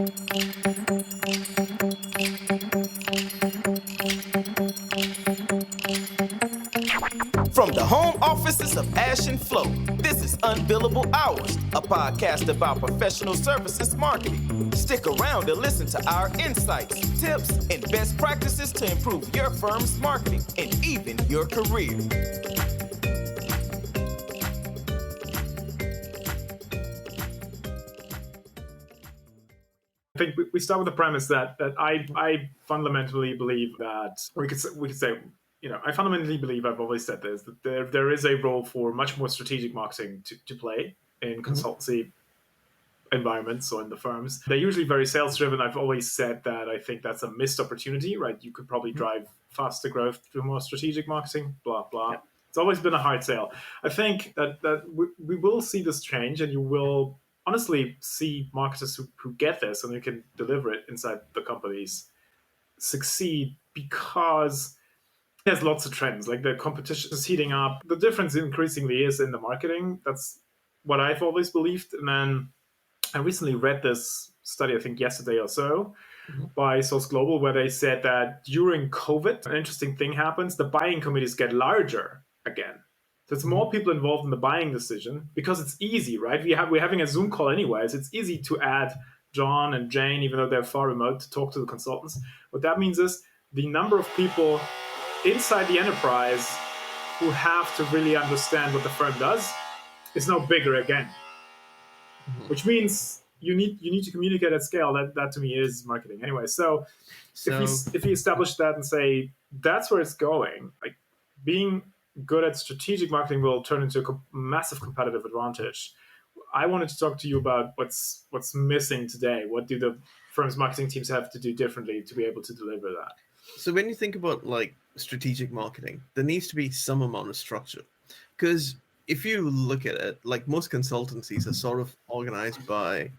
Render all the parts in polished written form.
From the home offices of Ash and Flo, this is Unbillable Hours, a podcast about professional services marketing. Stick around and listen to our insights, tips, and best practices to improve your firm's marketing and even your career. I think we start with the premise that I fundamentally believe that we could say, I fundamentally believe, I've always said this, that there is a role for much more strategic marketing to play in consultancy environments or in the firms. They're usually very sales driven. I've always said that I think that's a missed opportunity, right? You could probably drive faster growth through more strategic marketing, blah, blah. Yeah. It's always been a hard sale. I think that we will see this change, and you will honestly see marketers who get this and who can deliver it inside the companies succeed, because there's lots of trends. Like, the competition is heating up. The difference increasingly is in the marketing. That's what I've always believed. And then I recently read this study, I think yesterday or so, by Source Global, where they said that during COVID, an interesting thing happens. The buying committees get larger again. So it's more people involved in the buying decision because it's easy, right? We're having a Zoom call anyways. It's easy to add John and Jane, even though they're far remote, to talk to the consultants. What that means is the number of people inside the enterprise who have to really understand what the firm does is now bigger again, which means you need to communicate at scale. That to me is marketing anyway. So if we establish that and say that's where it's going, like, being good at strategic marketing will turn into a massive competitive advantage. I wanted to talk to you about what's missing today. What do the firm's marketing teams have to do differently to be able to deliver that? So when you think about like strategic marketing, there needs to be some amount of structure, because if you look at it, like, most consultancies are sort of organized by,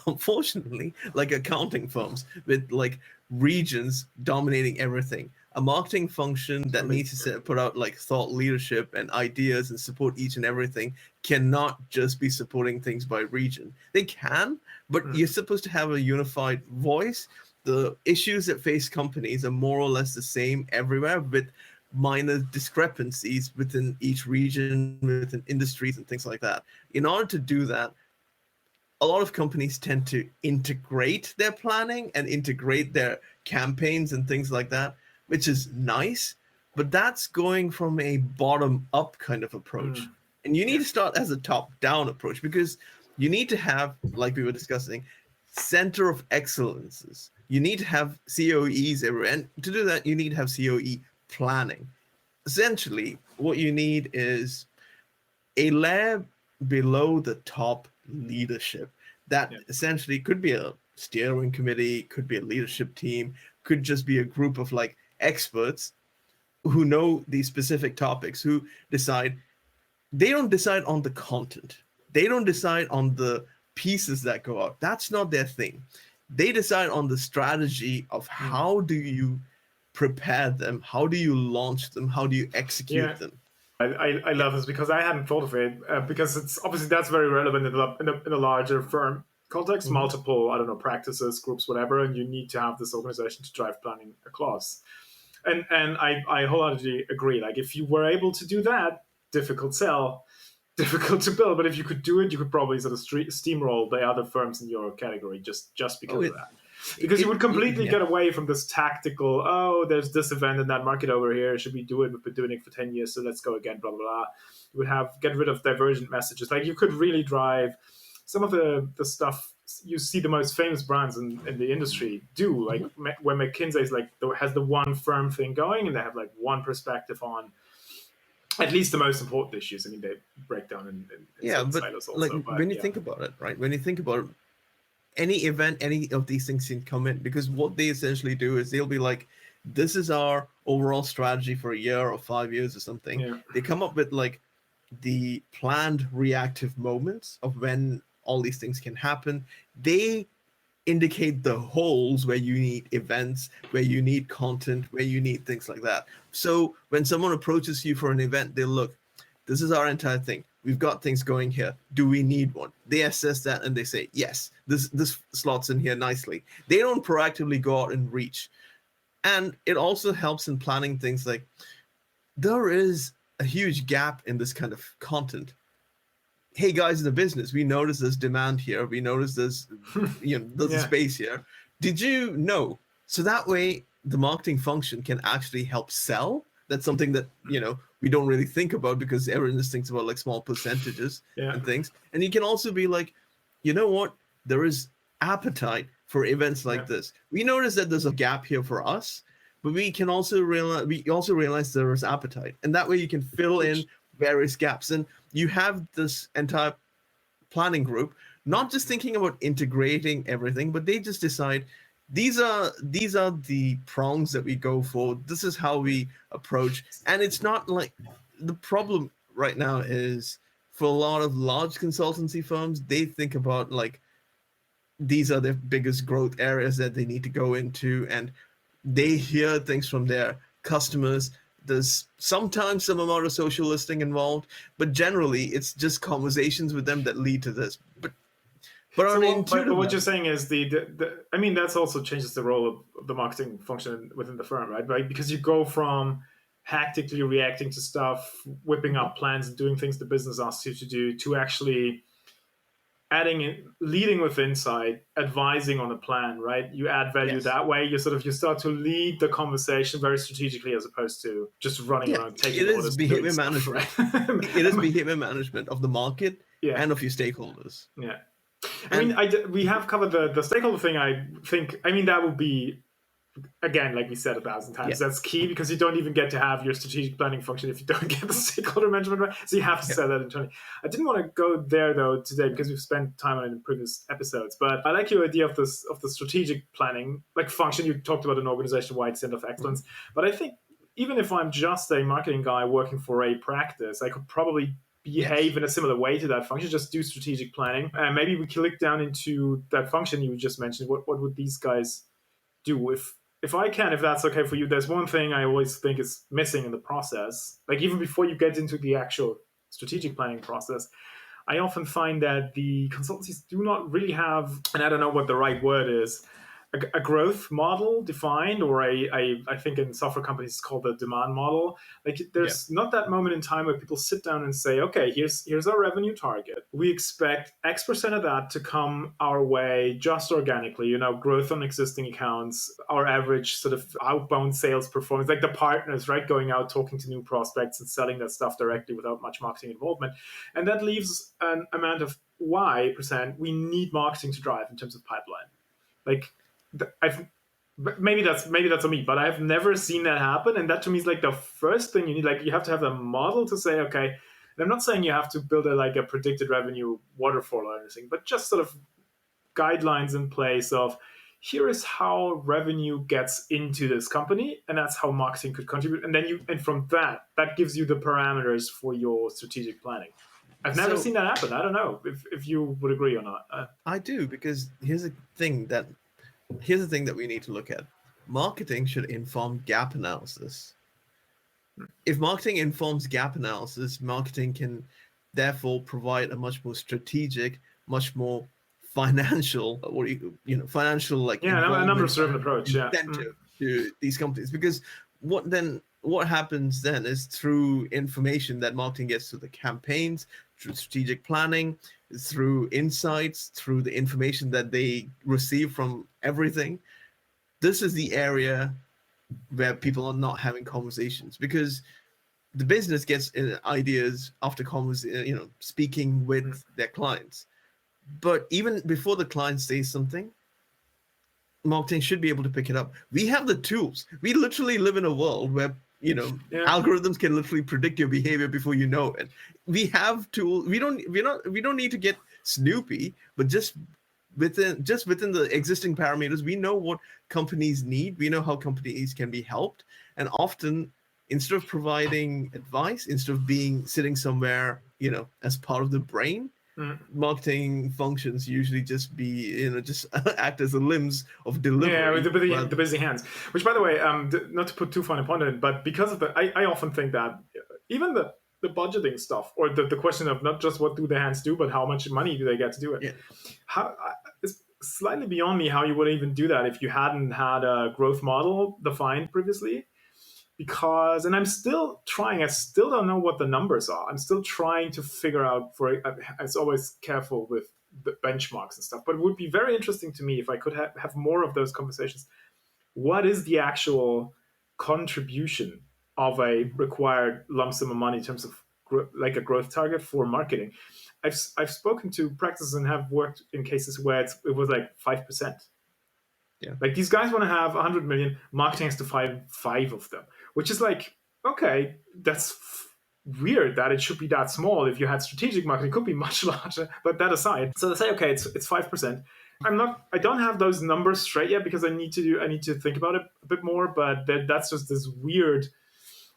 unfortunately, like accounting firms with like regions dominating everything. A marketing function that needs to put out like thought leadership and ideas and support each and everything cannot just be supporting things by region. They can, but you're supposed to have a unified voice. The issues that face companies are more or less the same everywhere, with minor discrepancies within each region, within industries and things like that. In order to do that, a lot of companies tend to integrate their planning and integrate their campaigns and things like that, which is nice, but that's going from a bottom-up kind of approach. And you need to start as a top-down approach, because you need to have, like we were discussing, center of excellences. You need to have COEs everywhere. And to do that, you need to have COE planning. Essentially, what you need is a layer below the top leadership that essentially could be a steering committee, could be a leadership team, could just be a group of like experts who know these specific topics, who decide. They don't decide on the content. They don't decide on the pieces that go out. That's not their thing. They decide on the strategy of how do you prepare them, how do you launch them, how do you execute them. I love this, because I hadn't thought of it, because it's obviously that's very relevant in a larger firm context, multiple, practices, groups, whatever, and you need to have this organization to drive planning across. And I wholeheartedly agree. Like, if you were able to do that, difficult sell, difficult to build, but if you could do it, you could probably sort of steamroll the other firms in your category just because of that. Because you would completely get away from this tactical, there's this event in that market over here, should we do it? We've been doing it for 10 years, so let's go again, blah, blah, blah. You would get rid of divergent messages. Like, you could really drive some of the stuff you see the most famous brands in the industry do, like where McKinsey's like has the one firm thing going, and they have like one perspective on at least the most important issues. I mean, they break down in silos also. Like, when you think about it, right? When you think about it, any event, any of these things can come in, because what they essentially do is they'll be like, this is our overall strategy for a year or 5 years or something. Yeah. They come up with like the planned reactive moments of when all these things can happen. They indicate the holes where you need events, where you need content, where you need things like that. So when someone approaches you for an event, they'll look, this is our entire thing. we've got things going here. Do we need one? They assess that and they say, yes, this slots in here nicely. They don't proactively go out and reach. And it also helps in planning things like, there is a huge gap in this kind of content. Hey guys in the business, we notice there's demand here. We notice there's there's a space here. Did you know? So that way the marketing function can actually help sell. That's something that we don't really think about because everyone just thinks about like small percentages and things. And you can also be like, you know what? There is appetite for events like this. We notice that there's a gap here for us, but we also realize there is appetite, and that way you can fill in various gaps. And you have this entire planning group not just thinking about integrating everything, but they just decide these are the prongs that we go for. This is how we approach. And it's not like, the problem right now is for a lot of large consultancy firms, they think about like these are their biggest growth areas that they need to go into, and they hear things from their customers. There's sometimes some amount of social listening involved, but generally it's just conversations with them that lead to this. But what you're saying is I mean, that's also changes the role of the marketing function within the firm, right? Because you go from hectically reacting to stuff, whipping up plans and doing things the business asks you to do, to actually leading with insight, advising on a plan, right? You add value that way. You start to lead the conversation very strategically, as opposed to just running around taking orders. It is behavior management. Right? It is behavior management of the market and of your stakeholders. Yeah. I mean, we have covered the stakeholder thing. I mean, that would be, again, like we said 1,000 times, that's key, because you don't even get to have your strategic planning function if you don't get the stakeholder management right. So you have to set that internally. I didn't want to go there though today because we've spent time on it in previous episodes. But I like your idea of the strategic planning like function. You talked about an organization-wide center of excellence, but I think even if I'm just a marketing guy working for a practice, I could probably behave in a similar way to that function, just do strategic planning. And maybe we click down into that function you just mentioned. What would these guys do? If that's okay for you, there's one thing I always think is missing in the process. Like even before you get into the actual strategic planning process, I often find that the consultancies do not really have, and I don't know what the right word is, a growth model defined, or I think in software companies it's called the demand model. Like there's not that moment in time where people sit down and say, okay, here's our revenue target. We expect X% of that to come our way just organically, growth on existing accounts, our average sort of outbound sales performance, like the partners, right? Going out, talking to new prospects and selling that stuff directly without much marketing involvement. And that leaves an amount of Y% we need marketing to drive in terms of pipeline. Like, maybe that's on me, but I've never seen that happen. And that to me is like the first thing you need. Like you have to have a model to say, okay, and I'm not saying you have to build a predicted revenue waterfall or anything, but just sort of guidelines in place of here is how revenue gets into this company, and that's how marketing could contribute. And from that gives you the parameters for your strategic planning. I've never seen that happen. I don't know if you would agree or not. I do, because here's the thing that we need to look at. Marketing should inform gap analysis. If marketing informs gap analysis, marketing can therefore provide a much more strategic, much more financial, financial like a number-driven approach, incentive to these companies. Because what happens then is through information that marketing gets through the campaigns, through strategic planning, through insights, through the information that they receive from everything. This is the area where people are not having conversations, because the business gets ideas after speaking with their clients. But even before the client says something, marketing should be able to pick it up. We have the tools. We literally live in a world where algorithms can literally predict your behavior before you know it. We have tools. We don't need to get Snoopy, but just within the existing parameters, we know what companies need. We know how companies can be helped. And often, instead of providing advice, instead of sitting somewhere, as part of the brain, marketing functions usually just act as the limbs of delivery. Yeah, with the busy hands. Which, by the way, not to put too fine a point on it, but because of I often think that even the the budgeting stuff, or the question of not just what do the hands do, but how much money do they get to do it. Yeah. It's slightly beyond me how you would even do that if you hadn't had a growth model defined previously. Because, and I'm still trying, I still don't know what the numbers are. I'm still trying to figure out, it's always careful with the benchmarks and stuff, but it would be very interesting to me if I could have more of those conversations. What is the actual contribution of a required lump sum of money in terms of like a growth target for marketing? I've spoken to practices and have worked in cases where it was like 5%. Yeah. Like these guys want to have 100 million, marketing has to find 5 of them, which is like, okay, that's weird that it should be that small. If you had strategic marketing, it could be much larger, but that aside. So they say, okay, it's 5%. I don't have those numbers straight yet because I need to think about it a bit more, but that's just this weird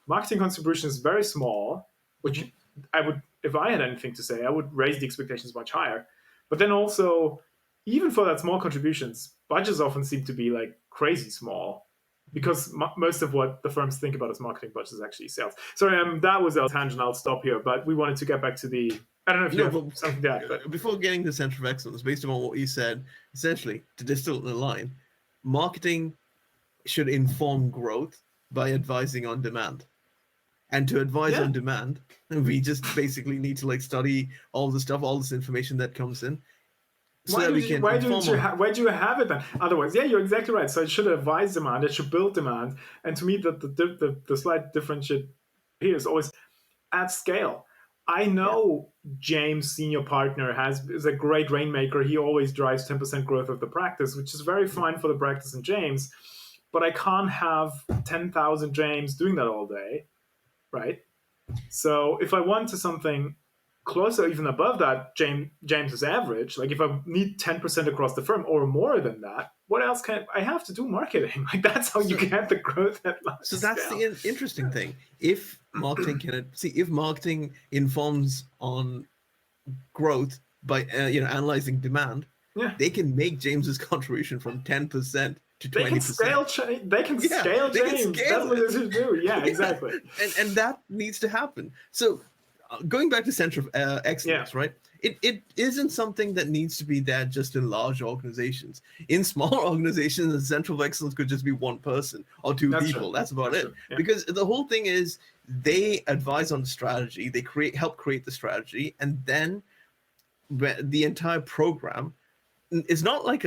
marketing contribution is very small, which I would, if I had anything to say, I would raise the expectations much higher. But then also, even for that small contributions, budgets often seem to be like crazy small because most of what the firms think about as marketing budgets is actually sales. Sorry, that was a tangent. I'll stop here, but we wanted to get back to the, I don't know if you have something to add. But before getting to Center of Excellence, based on what you said, essentially, to distill the line, marketing should inform growth by advising on demand. And to advise on demand, we just basically need to like study all the stuff, all this information that comes in. So why do you have it then? Otherwise, yeah, you're exactly right. So it should advise demand, it should build demand. And to me, the slight differentiate here is always at scale. I know James, senior partner, is a great rainmaker. He always drives 10% growth of the practice, which is very fine for the practice and James. But I can't have 10,000 James doing that all day, right? So if I want to something closer, even above that, James's average, like if I need 10% across the firm or more than that, what else can I have to do marketing? Like that's how you get the growth at large. So that's the interesting thing. If marketing if marketing informs on growth by analyzing demand, they can make James's contribution from 10% to 20%. They can scale James. That's what they should do. Yeah, exactly. and that needs to happen. So going back to Center of Excellence, right? It isn't something that needs to be there just in large organizations. In small organizations, the Center of Excellence could just be one person or two people. True. That's about it. Yeah. Because the whole thing is they advise on the strategy, they help create the strategy, and then the entire program is not like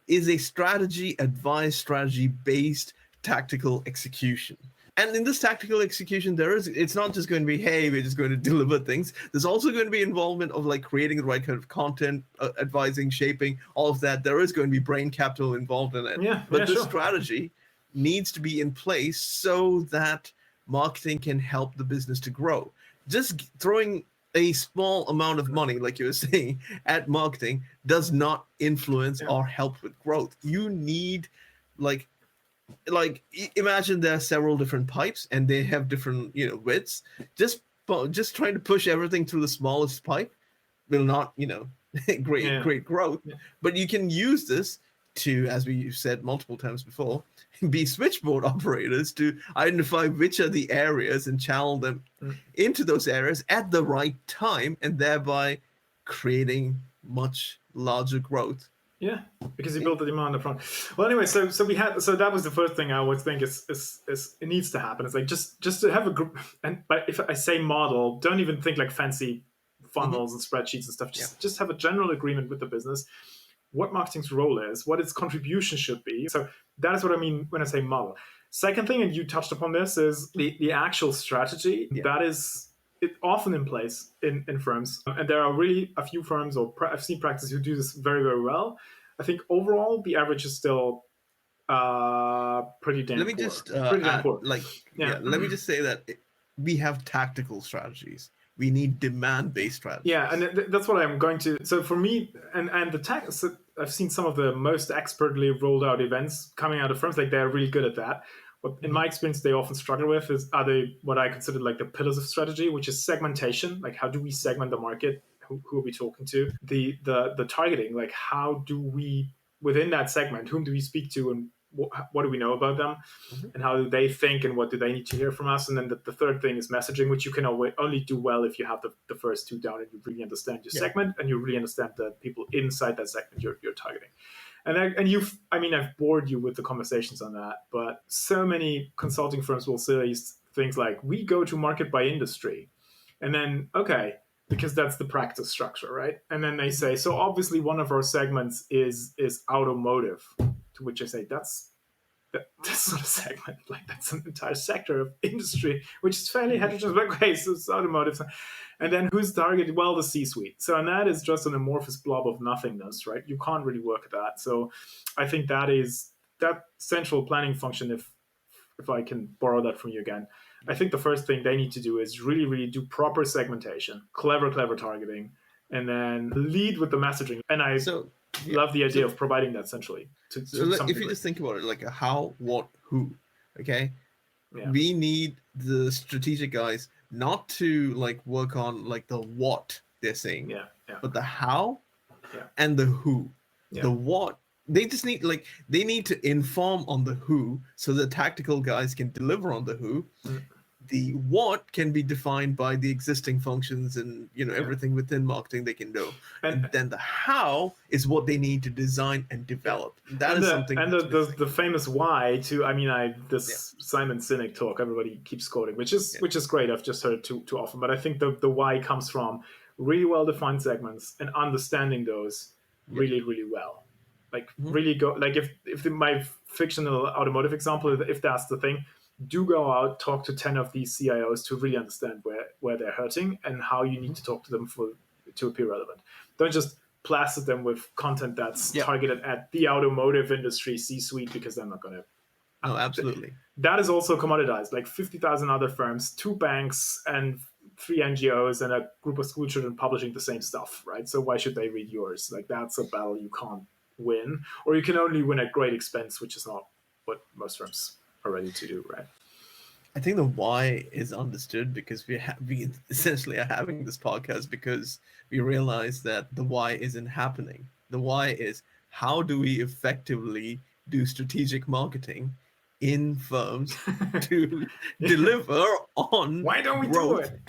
is a strategy-advised, strategy-based tactical execution. And in this tactical execution, it's not just going to be, hey, we're just going to deliver things. There's also going to be involvement of like creating the right kind of content, advising, shaping, all of that. There is going to be brain capital involved in it. But the strategy needs to be in place so that marketing can help the business to grow. Just throwing a small amount of money, like you were saying, at marketing does not influence or help with growth. You need like imagine there are several different pipes and they have different widths. Just trying to push everything through the smallest pipe will not great growth. But you can use this to, as we said multiple times before, be switchboard operators to identify which are the areas and channel them into those areas at the right time, and thereby creating much larger growth. Yeah, because you built the demand up front. Well, anyway, so that was the first thing I always think is it needs to happen. It's like just to have a group, but if I say model, don't even think like fancy funnels and spreadsheets and stuff. Just have a general agreement with the business, what marketing's role is, what its contribution should be. So that is what I mean when I say model. Second thing, and you touched upon this, is the actual strategy. That is often in place in firms. And there are really a few firms, or I've seen practices who do this very, very well. I think overall, the average is still pretty damn poor. Let me just let me just say that we have tactical strategies. We need demand-based strategies. Yeah, and that's what I'm going to. So for me, and so I've seen some of the most expertly rolled out events coming out of firms. Like they're really good at that. What in my experience they often struggle with are what I consider like the pillars of strategy, which is segmentation. Like how do we segment the market? Who are we talking to? The targeting. Like how do we within that segment? Whom do we speak to, and what do we know about them, and how do they think, and what do they need to hear from us. And then the third thing is messaging, which you can only do well if you have the first two down and you really understand your segment and you really understand the people inside that segment you're targeting. I've bored you with the conversations on that, but so many consulting firms will say things like, we go to market by industry. And then, okay, because that's the practice structure, right? And then they say, so obviously one of our segments is automotive, to which I say, that's not a segment. Like, that's an entire sector of industry, which is fairly heterogeneous. But okay, so it's automotive. And then who's targeted? Well, the C-suite. So, and that is just an amorphous blob of nothingness, right? You can't really work at that. So I think that central planning function, if I can borrow that from you again, I think the first thing they need to do is really, really do proper segmentation, clever targeting, and then lead with the messaging. And I love the idea of providing that centrally. If you just think about it, like a how, what, who, okay? Yeah. We need the strategic guys not to like work on like the what they're saying, but the how and the who. The what, they just need they need to inform on the who so the tactical guys can deliver on the who. The what can be defined by the existing functions and everything within marketing they can do, and then the how is what they need to design and develop. That is something. And the famous why too. I mean, this Simon Sinek talk everybody keeps quoting, which is great. I've just heard it too often, but I think the why comes from really well defined segments and understanding those really well. Like really go like if my fictional automotive example, if that's the thing. Do go out, talk to 10 of these CIOs to really understand where they're hurting and how you need to talk to them to appear relevant. Don't just plaster them with content that's targeted at the automotive industry C-suite, because they're not going to. Oh, absolutely. That is also commoditized. Like 50,000 other firms, 2 banks, and 3 NGOs, and a group of school children publishing the same stuff, right? So why should they read yours? Like, that's a battle you can't win, or you can only win at great expense, which is not what most firms are ready to do, right? I think the why is understood because we essentially are having this podcast because we realize that the why isn't happening. The why is, how do we effectively do strategic marketing in firms to deliver on why don't we growth do it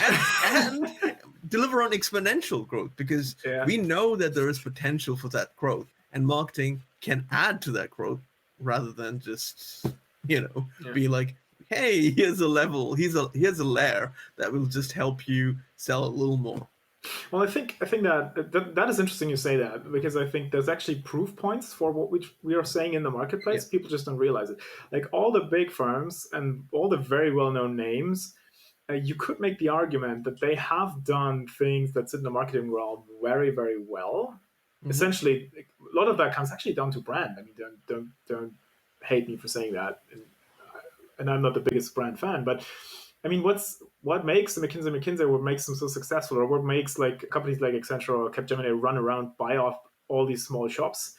and deliver on exponential growth, because we know that there is potential for that growth, and marketing can add to that growth rather than just be like, hey, here's a level, here's a layer that will just help you sell a little more. Well, I think that is interesting you say that, because I think there's actually proof points for what we are saying in the marketplace. People just don't realize it. Like all the big firms and all the very well-known names, you could make the argument that they have done things that sit in the marketing realm very, very well. Essentially, a lot of that comes actually down to brand. I mean, don't hate me for saying that, and I'm not the biggest brand fan, but I mean, what makes McKinsey, what makes them so successful, or what makes like companies like Accenture or Capgemini run around, buy off all these small shops?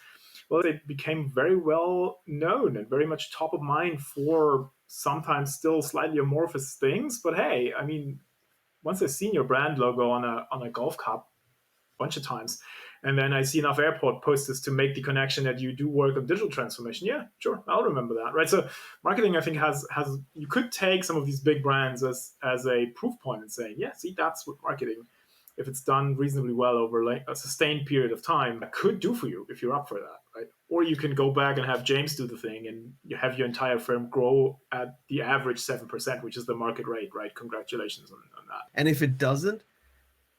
Well, they became very well known and very much top of mind for sometimes still slightly amorphous things. But hey, I mean, once I've seen your brand logo on a golf cup a bunch of times, and then I see enough airport posters to make the connection that you do work on digital transformation. Yeah, sure, I'll remember that, right? So marketing, I think, has you could take some of these big brands as a proof point and say, yeah, see, that's what marketing, if it's done reasonably well over like a sustained period of time, could do for you if you're up for that, right? Or you can go back and have James do the thing and you have your entire firm grow at the average 7%, which is the market rate, right? Congratulations on that. And if it doesn't,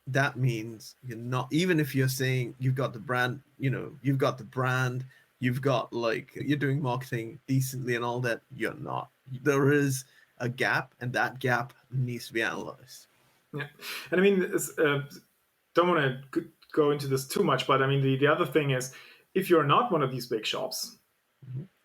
that means you're not, even if you're saying you've got the brand, you've got the brand, you've got like, you're doing marketing decently and all that, you're not. There is a gap, and that gap needs to be analyzed. Yeah. And I mean, don't want to go into this too much, but I mean, the other thing is, if you're not one of these big shops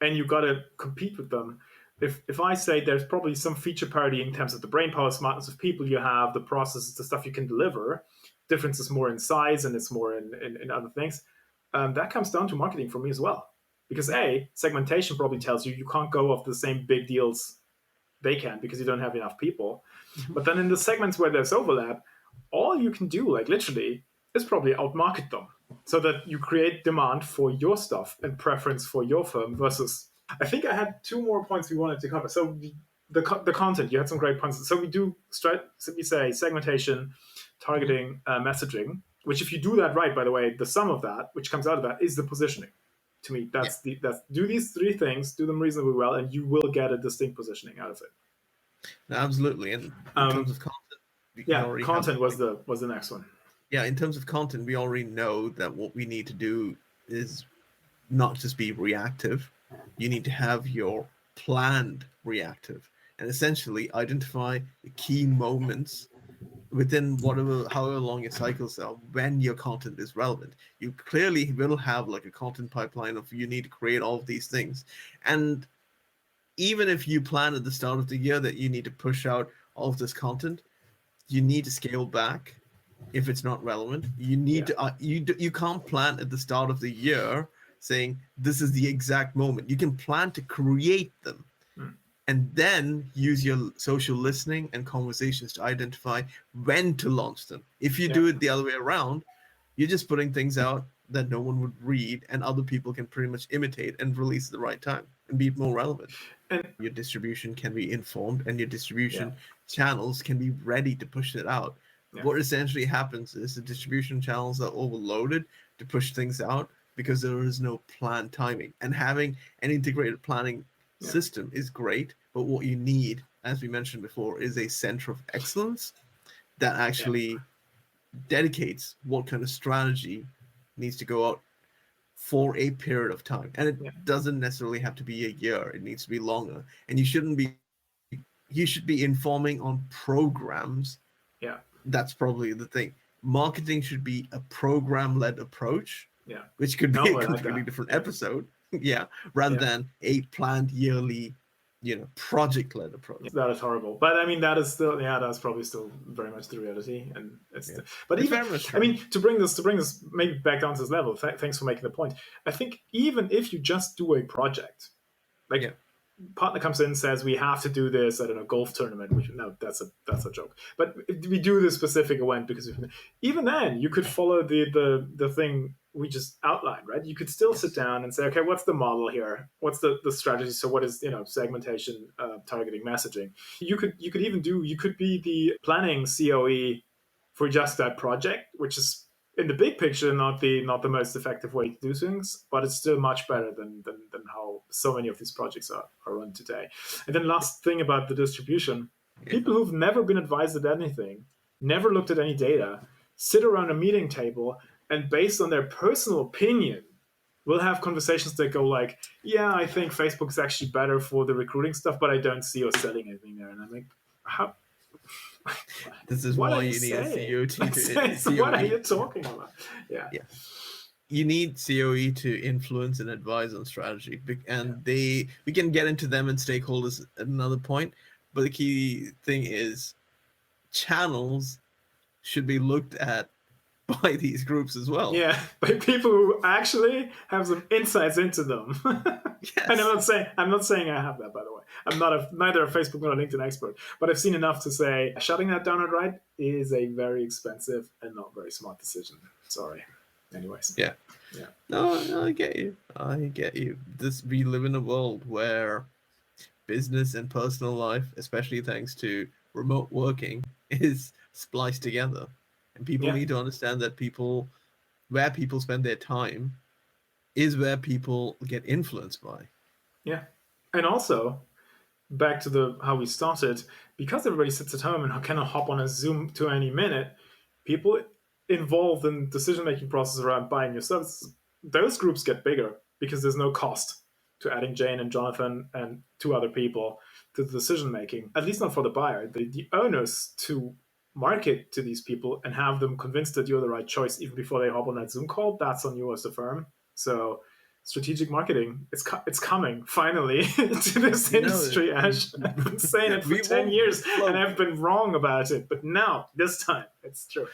and you got to compete with them, if I say there's probably some feature parity in terms of the brainpower, smartness of people you have, the processes, the stuff you can deliver, difference is more in size and it's more in other things, that comes down to marketing for me as well. Because segmentation probably tells you can't go off the same big deals they can because you don't have enough people. But then in the segments where there's overlap, all you can do, like literally, is probably outmarket them so that you create demand for your stuff and preference for your firm versus I think I had two more points we wanted to cover. So the content, you had some great points. So we say segmentation, targeting, messaging, which if you do that right, by the way, the sum of that, which comes out of that, is the positioning. To me, that's do these three things, do them reasonably well, and you will get a distinct positioning out of it. No, absolutely. And in terms of content, content was the next one. Yeah, in terms of content, we already know that what we need to do is not just be reactive. You need to have your planned reactive, and essentially identify the key moments within however long your cycles are when your content is relevant. You clearly will have like a content pipeline of you need to create all of these things. And even if you plan at the start of the year that you need to push out all of this content, you need to scale back if it's not relevant. You need to you can't plan at the start of the year saying this is the exact moment. You can plan to create them and then use your social listening and conversations to identify when to launch them. If you do it the other way around, you're just putting things out that no one would read and other people can pretty much imitate and release at the right time and be more relevant. And your distribution can be informed and your distribution channels can be ready to push it out. What essentially happens is the distribution channels are overloaded to push things out because there is no planned timing. And having an integrated planning system is great, but what you need, as we mentioned before, is a center of excellence that actually dedicates what kind of strategy needs to go out for a period of time. And it doesn't necessarily have to be a year. It needs to be longer. And you should be informing on programs. Yeah. That's probably the thing. Marketing should be a program-led approach, which could be a completely different episode, rather than a planned yearly, project-led approach. That is horrible, but I mean that is still that's probably still very much the reality, and but it's even very much I mean to bring this maybe back down to this level. Thanks for making the point. I think even if you just do a project, like partner comes in and says we have to do this, I don't know, golf tournament, which no, that's a joke, but we do this specific event because even then you could follow the thing we just outlined, right? You could still sit down and say, okay, what's the model here? What's the strategy? So what is segmentation, targeting, messaging? You could be the planning COE for just that project, which is in the big picture not the most effective way to do things, but it's still much better than how so many of these projects are run today. And then last thing about the distribution, people who've never been advised of anything, never looked at any data, sit around a meeting table and based on their personal opinion will have conversations that go like, I think Facebook is actually better for the recruiting stuff, but I don't see us selling anything there. And I'm like, how? This is why you need a COE. What are you talking about? Yeah. You need COE to influence and advise on strategy, and we can get into them and stakeholders at another point. But the key thing is channels should be looked at by these groups as well. Yeah, by people who actually have some insights into them. And I'm not saying I have that, by the way. I'm neither a Facebook nor a LinkedIn expert, but I've seen enough to say shutting that down outright is a very expensive and not very smart decision. Sorry. Anyways. Yeah. No, I get you. We live in a world where business and personal life, especially thanks to remote working, is spliced together. And people need to understand that where people spend their time is where people get influenced by. Yeah. And also, back to how we started, because everybody sits at home and cannot hop on a Zoom to any minute, people involved in decision-making process around buying your services, those groups get bigger because there's no cost to adding Jane and Jonathan and two other people to the decision-making, at least not for the buyer. The onus to market to these people and have them convinced that you're the right choice even before they hop on that Zoom call, that's on you as a firm. So strategic marketing, it's coming finally to this industry, Ash. I've been saying it for 10 years and I've been wrong about it, but now, this time, it's true.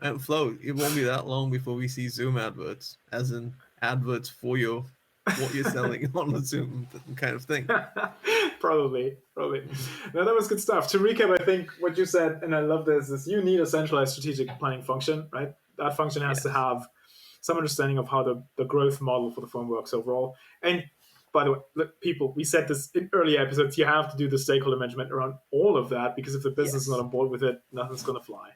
And Flo, it won't be that long before we see Zoom adverts, as in adverts for what you're selling on the Zoom kind of thing. Probably. No, that was good stuff. To recap, I think what you said, and I love this, is you need a centralized strategic planning function, right? That function has to have some understanding of how the growth model for the firm works overall. And by the way, look, people, we said this in early episodes, you have to do the stakeholder management around all of that, because if the business is not on board with it, nothing's going to fly.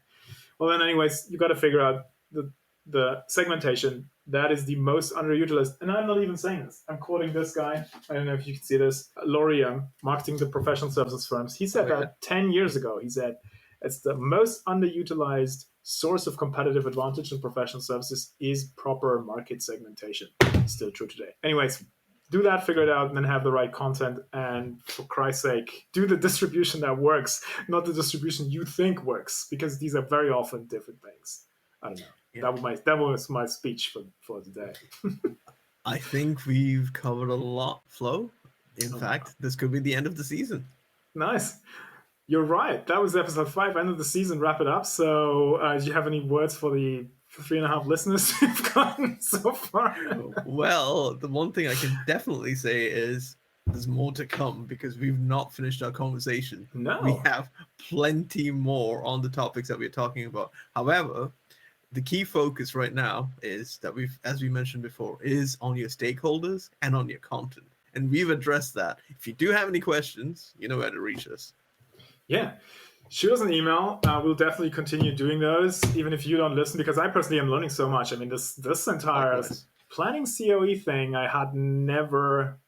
Well, then anyways, you got to figure out the segmentation. That is the most underutilized. And I'm not even saying this. I'm quoting this guy. I don't know if you can see this. Laurie Young, marketing the professional services firms. He said that 10 years ago. He said, it's the most underutilized source of competitive advantage in professional services is proper market segmentation. Still true today. Anyways, do that, figure it out, and then have the right content. And for Christ's sake, do the distribution that works, not the distribution you think works, because these are very often different things. I don't know. Yeah. That was my speech for today. I think we've covered a lot, Flo. In fact, this could be the end of the season. Nice. You're right. That was episode 5, end of the season, wrap it up. So do you have any words for the 3.5 listeners you've gotten so far? Well, the one thing I can definitely say is there's more to come, because we've not finished our conversation. No. We have plenty more on the topics that we're talking about. However, the key focus right now is that as we mentioned before, is on your stakeholders and on your content. And we've addressed that. If you do have any questions, you know where to reach us. Yeah. Shoot us an email. We'll definitely continue doing those, even if you don't listen, because I personally am learning so much. I mean, this entire planning COE thing, I had never...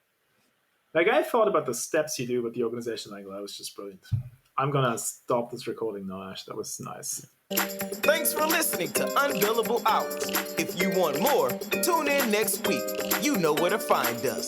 Like, I thought about the steps you do with the organization. Like, that was just brilliant. I'm going to stop this recording now, Ash. That was nice. Thanks for listening to Unbillable Hours. If you want more, tune in next week. You know where to find us.